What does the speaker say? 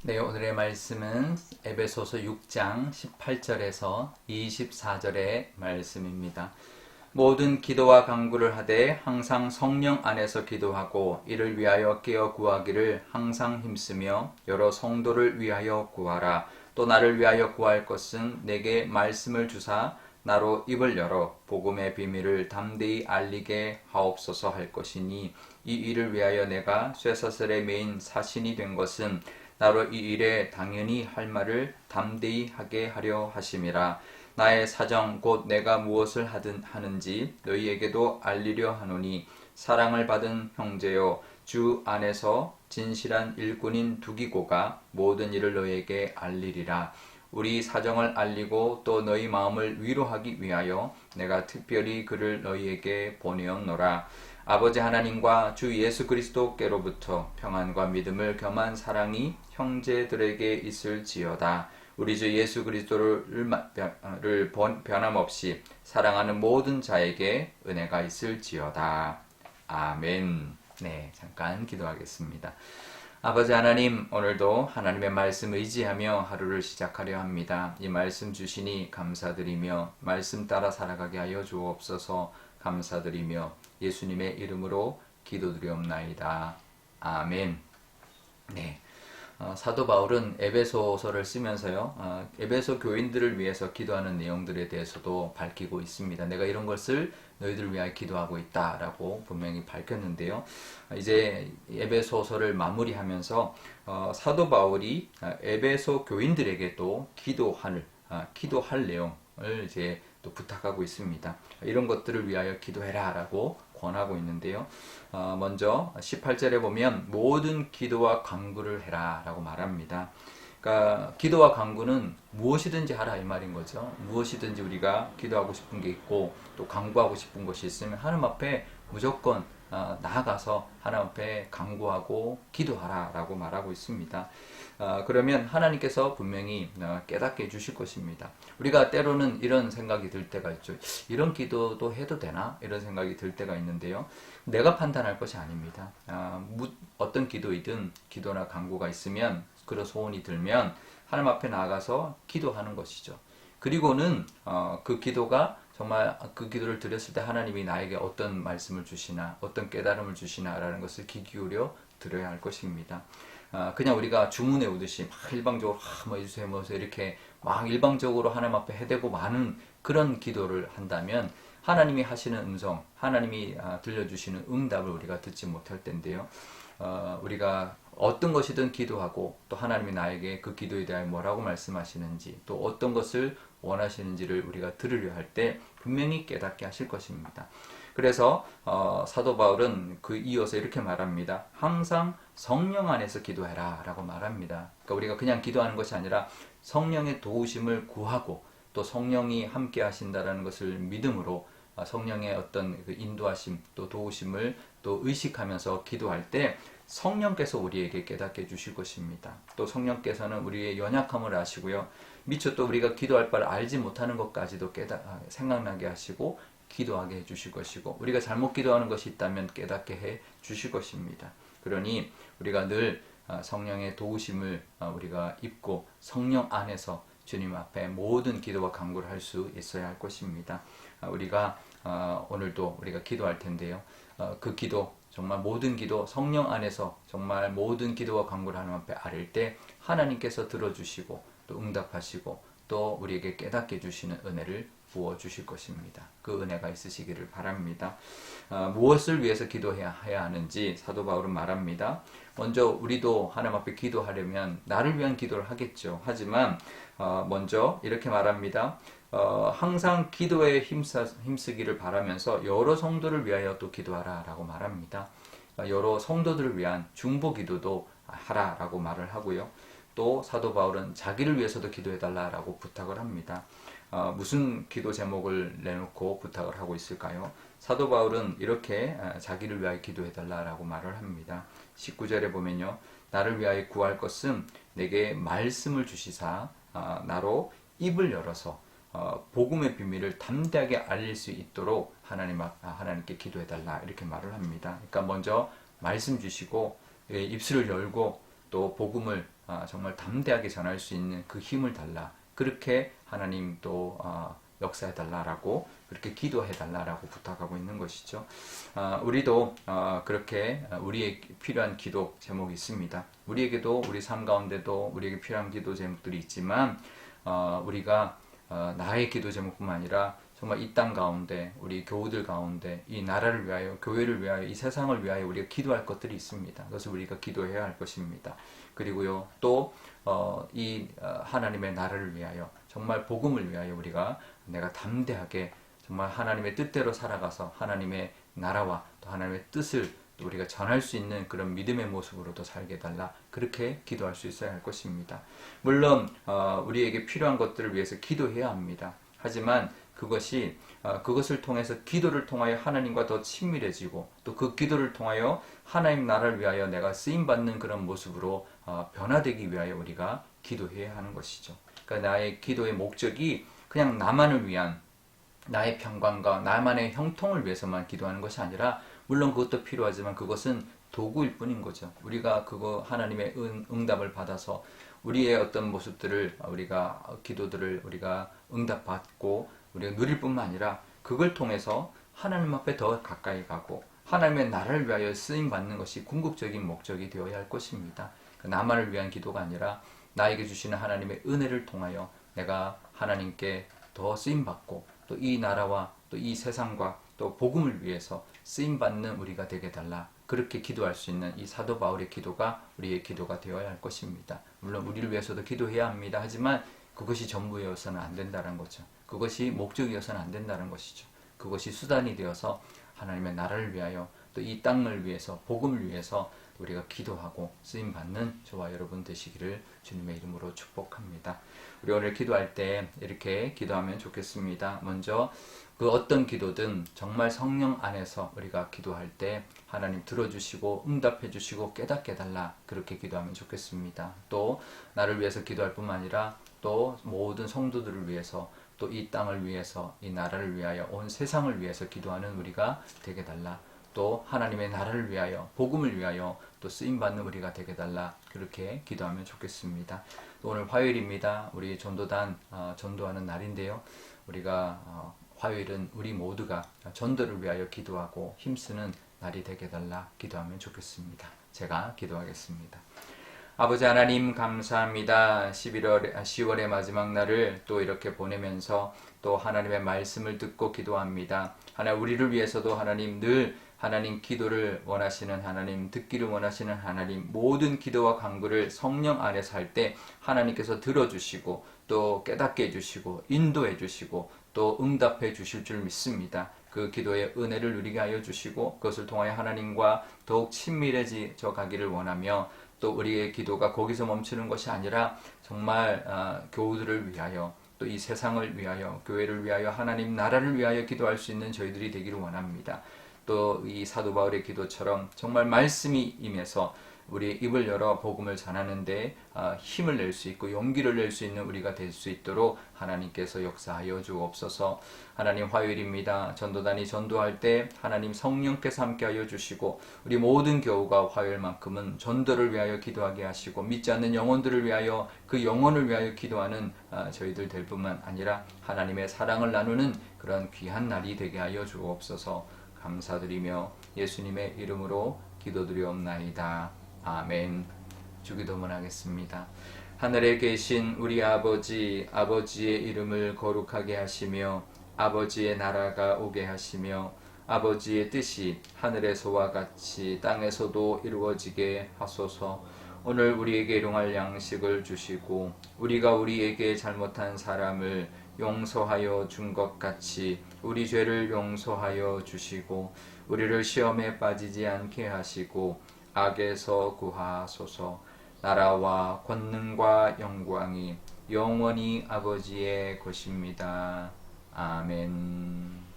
네, 오늘의 말씀은 에베소서 6장 18절에서 24절의 말씀입니다. 모든 기도와 간구를 하되 항상 성령 안에서 기도하고 이를 위하여 깨어 구하기를 항상 힘쓰며 여러 성도를 위하여 구하라. 또 나를 위하여 구할 것은 내게 말씀을 주사 나로 입을 열어 복음의 비밀을 담대히 알리게 하옵소서 할 것이니 이 일을 위하여 내가 쇠사슬에 매인 사신이 된 것은 나로 이 일에 당연히 할 말을 담대히 하게 하려 하심이라. 나의 사정 곧 내가 무엇을 하든 하는지 너희에게도 알리려 하노니 사랑을 받은 형제여 주 안에서 진실한 일꾼인 두기고가 모든 일을 너희에게 알리리라. 우리 사정을 알리고 또 너희 마음을 위로하기 위하여 내가 특별히 그를 너희에게 보내었노라. 아버지 하나님과 주 예수 그리스도께로부터 평안과 믿음을 겸한 사랑이 형제들에게 있을지어다. 우리 주 예수 그리스도를 변함없이 사랑하는 모든 자에게 은혜가 있을지어다. 아멘. 네, 잠깐 기도하겠습니다. 아버지 하나님, 오늘도 하나님의 말씀 의지하며 하루를 시작하려 합니다. 이 말씀 주시니 감사드리며 말씀 따라 살아가게 하여 주옵소서. 감사드리며 예수님의 이름으로 기도드리옵나이다. 아멘. 네. 사도 바울은 에베소서를 쓰면서요, 에베소 교인들을 위해서 기도하는 내용들에 대해서도 밝히고 있습니다. 내가 이런 것을 너희들을 위하여 기도하고 있다라고 분명히 밝혔는데요. 이제 에베소서를 마무리하면서 사도 바울이 에베소 교인들에게도 기도할 내용을 이제 또 부탁하고 있습니다. 이런 것들을 위하여 기도해라라고 권하고 있는데요. 먼저 18절에 보면 모든 기도와 간구를 해라 라고 말합니다. 그러니까 기도와 간구는 무엇이든지 하라 이 말인 거죠. 무엇이든지 우리가 기도하고 싶은 게 있고 또 간구하고 싶은 것이 있으면 하나님 앞에 무조건 나아가서 하나님 앞에 간구하고 기도하라 라고 말하고 있습니다. 그러면 하나님께서 분명히 깨닫게 해주실 것입니다. 우리가 때로는 이런 생각이 들 때가 있죠. 이런 기도도 해도 되나? 이런 생각이 들 때가 있는데요. 내가 판단할 것이 아닙니다. 어떤 기도이든 기도나 간구가 있으면 그런 소원이 들면 하나님 앞에 나아가서 기도하는 것이죠. 그리고는 그 기도가 정말 그 기도를 드렸을 때 하나님이 나에게 어떤 말씀을 주시나 어떤 깨달음을 주시나라는 것을 귀 기울여 들어야 할 것입니다. 그냥 우리가 주문해 오듯이 막 일방적으로 뭐 해주세요 뭐 이렇게 막 일방적으로 하나님 앞에 해대고 많은 그런 기도를 한다면 하나님이 하시는 음성, 하나님이 들려주시는 응답을 우리가 듣지 못할 텐데요. 우리가 어떤 것이든 기도하고 또 하나님이 나에게 그 기도에 대하여 뭐라고 말씀하시는지 또 어떤 것을 원하시는지를 우리가 들으려 할 때 분명히 깨닫게 하실 것입니다. 그래서 사도 바울은 그 이어서 이렇게 말합니다. 항상 성령 안에서 기도해라 라고 말합니다. 그러니까 우리가 그냥 기도하는 것이 아니라 성령의 도우심을 구하고 또 성령이 함께 하신다는 것을 믿음으로 성령의 어떤 그 인도하심 또 도우심을 또 의식하면서 기도할 때 성령께서 우리에게 깨닫게 해주실 것입니다. 또 성령께서는 우리의 연약함을 아시고요. 미처 또 우리가 기도할 바를 알지 못하는 것까지도 생각나게 하시고 기도하게 해주실 것이고 우리가 잘못 기도하는 것이 있다면 깨닫게 해주실 것입니다. 그러니 우리가 늘 성령의 도우심을 우리가 입고 성령 안에서 주님 앞에 모든 기도와 간구를 할 수 있어야 할 것입니다. 우리가 오늘도 우리가 기도할 텐데요. 그 기도 정말 모든 기도 성령 안에서 정말 모든 기도와 간구를 하나님 앞에 아릴 때 하나님께서 들어주시고 또 응답하시고 또 우리에게 깨닫게 해주시는 은혜를 부어주실 것입니다. 그 은혜가 있으시기를 바랍니다. 무엇을 위해서 기도해야 하는지 사도 바울은 말합니다. 먼저 우리도 하나님 앞에 기도하려면 나를 위한 기도를 하겠죠. 하지만 먼저 이렇게 말합니다. 항상 기도에 힘쓰기를 바라면서 여러 성도를 위하여 또 기도하라 라고 말합니다. 여러 성도들을 위한 중보 기도도 하라 라고 말을 하고요. 또 사도 바울은 자기를 위해서도 기도해달라 라고 부탁을 합니다. 무슨 기도 제목을 내놓고 부탁을 하고 있을까요? 사도 바울은 이렇게 자기를 위하여 기도해달라 라고 말을 합니다. 19절에 보면요. 나를 위하여 구할 것은 내게 말씀을 주시사 나로 입을 열어서 복음의 비밀을 담대하게 알릴 수 있도록 하나님께 기도해달라 이렇게 말을 합니다. 그러니까 먼저 말씀 주시고 입술을 열고 또 복음을 정말 담대하게 전할 수 있는 그 힘을 달라. 그렇게 하나님 또 역사해 달라라고 그렇게 기도해 달라라고 부탁하고 있는 것이죠. 우리도 그렇게 우리에게 필요한 기도 제목이 있습니다. 우리에게도 우리 삶 가운데도 우리에게 필요한 기도 제목들이 있지만 우리가 나의 기도 제목뿐만 아니라 정말 이 땅 가운데 우리 교우들 가운데 이 나라를 위하여 교회를 위하여 이 세상을 위하여 우리가 기도할 것들이 있습니다. 그것을 우리가 기도해야 할 것입니다. 그리고요 또 이 하나님의 나라를 위하여 정말 복음을 위하여 우리가 내가 담대하게 정말 하나님의 뜻대로 살아가서 하나님의 나라와 또 하나님의 뜻을 또 우리가 전할 수 있는 그런 믿음의 모습으로도 살게 해달라 그렇게 기도할 수 있어야 할 것입니다. 물론 우리에게 필요한 것들을 위해서 기도해야 합니다. 하지만 그것을 통해서 기도를 통하여 하나님과 더 친밀해지고 또 그 기도를 통하여 하나님 나라를 위하여 내가 쓰임받는 그런 모습으로 변화되기 위하여 우리가 기도해야 하는 것이죠. 그러니까 나의 기도의 목적이 그냥 나만을 위한 나의 평강과 나만의 형통을 위해서만 기도하는 것이 아니라 물론 그것도 필요하지만 그것은 도구일 뿐인 거죠. 우리가 그거 하나님의 응답을 받아서 우리의 어떤 모습들을 기도들을 우리가 응답받고 우리가 누릴 뿐만 아니라 그걸 통해서 하나님 앞에 더 가까이 가고 하나님의 나라를 위하여 쓰임 받는 것이 궁극적인 목적이 되어야 할 것입니다. 나만을 위한 기도가 아니라 나에게 주시는 하나님의 은혜를 통하여 내가 하나님께 더 쓰임 받고 또 이 나라와 또 이 세상과 또 복음을 위해서 쓰임 받는 우리가 되게 달라. 그렇게 기도할 수 있는 이 사도 바울의 기도가 우리의 기도가 되어야 할 것입니다. 물론 우리를 위해서도 기도해야 합니다. 하지만 그것이 전부여서는 안 된다는 거죠. 그것이 목적이어서는 안 된다는 것이죠. 그것이 수단이 되어서 하나님의 나라를 위하여 또 이 땅을 위해서 복음을 위해서 우리가 기도하고 쓰임 받는 저와 여러분 되시기를 주님의 이름으로 축복합니다. 우리 오늘 기도할 때 이렇게 기도하면 좋겠습니다. 먼저 그 어떤 기도든 정말 성령 안에서 우리가 기도할 때 하나님 들어주시고 응답해 주시고 깨닫게 달라 그렇게 기도하면 좋겠습니다. 또 나를 위해서 기도할 뿐만 아니라 또 모든 성도들을 위해서 또 이 땅을 위해서 이 나라를 위하여 온 세상을 위해서 기도하는 우리가 되게 달라. 또 하나님의 나라를 위하여 복음을 위하여 또 쓰임받는 우리가 되게 달라 그렇게 기도하면 좋겠습니다. 또 오늘 화요일입니다. 우리 전도단 전도하는 날인데요. 우리가 화요일은 우리 모두가 전도를 위하여 기도하고 힘쓰는 날이 되게 달라 기도하면 좋겠습니다. 제가 기도하겠습니다. 아버지 하나님 감사합니다. 10월의 마지막 날을 또 이렇게 보내면서 또 하나님의 말씀을 듣고 기도합니다. 하나님 우리를 위해서도 하나님 늘 하나님 기도를 원하시는 하나님 듣기를 원하시는 하나님 모든 기도와 간구를 성령 안에서 할 때 하나님께서 들어주시고 또 깨닫게 해주시고 인도해 주시고 또 응답해 주실 줄 믿습니다. 그 기도의 은혜를 누리게 하여 주시고 그것을 통하여 하나님과 더욱 친밀해져 가기를 원하며 또 우리의 기도가 거기서 멈추는 것이 아니라 정말 교우들을 위하여 또 이 세상을 위하여 교회를 위하여 하나님 나라를 위하여 기도할 수 있는 저희들이 되기를 원합니다. 또 이 사도 바울의 기도처럼 정말 말씀이 임해서 우리의 입을 열어 복음을 전하는데 힘을 낼 수 있고 용기를 낼 수 있는 우리가 될 수 있도록 하나님께서 역사하여 주옵소서. 하나님 화요일입니다. 전도단이 전도할 때 하나님 성령께서 함께하여 주시고 우리 모든 교우가 화요일만큼은 전도를 위하여 기도하게 하시고 믿지 않는 영혼들을 위하여 그 영혼을 위하여 기도하는 저희들 될 뿐만 아니라 하나님의 사랑을 나누는 그런 귀한 날이 되게 하여 주옵소서. 감사드리며 예수님의 이름으로 기도드리옵나이다. 아멘. 주기도문 하겠습니다. 하늘에 계신 우리 아버지, 아버지의 이름을 거룩하게 하시며 아버지의 나라가 오게 하시며 아버지의 뜻이 하늘에서와 같이 땅에서도 이루어지게 하소서. 오늘 우리에게 일용할 양식을 주시고 우리가 우리에게 잘못한 사람을 용서하여 준 것 같이 우리 죄를 용서하여 주시고 우리를 시험에 빠지지 않게 하시고 악에서 구하소서. 나라와 권능과 영광이 영원히 아버지의 것입니다. 아멘.